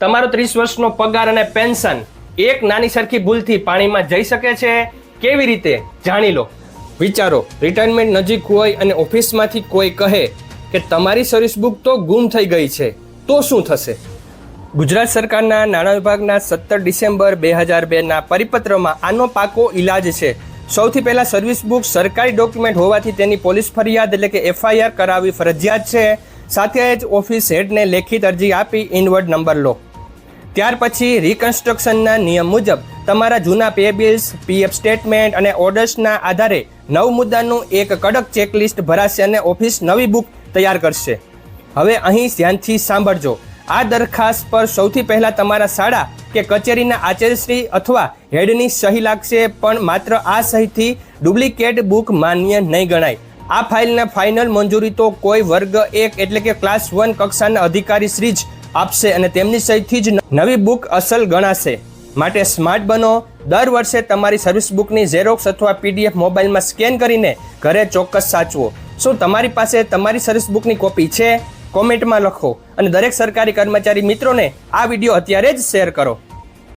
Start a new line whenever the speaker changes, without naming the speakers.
તમારો 30 વર્ષનો પગાર અને પેન્શન એક નાની સરખી ભૂલથી પાણીમાં જઈ શકે છે? કેવી રીતે? જાણી લો. વિચારો, રિટાયરમેન્ટ નજીક હોય અને ઓફિસમાંથી કોઈ કહે કે તમારી સર્વિસ બુક તો ગુમ થઈ ગઈ છે, તો શું થશે? ગુજરાત સરકારના નાણાં વિભાગના 17 ડિસેમ્બર 2002ના પરિપત્રમાં આનો પાકો ઇલાજ છે. સૌથી પહેલા સર્વિસ બુક સરકારી ડોક્યુમેન્ટ હોવાથી તેની પોલીસ ફરિયાદ એટલે કે FIR કરાવવી ફરજિયાત છે. સાથે જ ઓફિસ હેડને લેખિત અરજી આપી ઇનવર્ડ નંબર લો. ત્યાર પછી રિકન્સ્ટ્રક્શનના નિયમ મુજબ તમારા જૂના પે બિલ્સ, PF સ્ટેટમેન્ટ અને ઓર્ડર્સના આધારે 9 મુદ્દાનું એક કડક ચેકલિસ્ટ ભરાશે અને ઓફિસ નવી બુક તૈયાર કરશે. હવે અહીં ધ્યાનથી સાંભળજો. આ દરખાસ્ત પર સૌથી પહેલા તમારા શાળા કે કચેરીના આચાર્યશ્રી અથવા હેડની સહી લાગશે, પણ માત્ર આ સહીથી ડુપ્લિકેટ બુક માન્ય નહીં ગણાય. આ ફાઇલને ફાઇનલ મંજૂરી તો કોઈ વર્ગ 1 એટલે કે ક્લાસ 1 કક્ષાના અધિકારી શ્રી જ આપશે અને તેમની સહીથી જ નવી બુક અસલ ગણાશે. માટે સ્માર્ટ બનો. દર વર્ષે તમારી સર્વિસ બુકની ઝેરોક્સ અથવા PDF મોબાઈલમાં સ્કેન કરીને ઘરે ચોક્કસ સાચવો. શું તમારી પાસે તમારી સર્વિસ બુકની કોપી છે? કોમેન્ટમાં લખો અને દરેક સરકારી કર્મચારી મિત્રોને આ વિડીયો અત્યારે જ શેર કરો.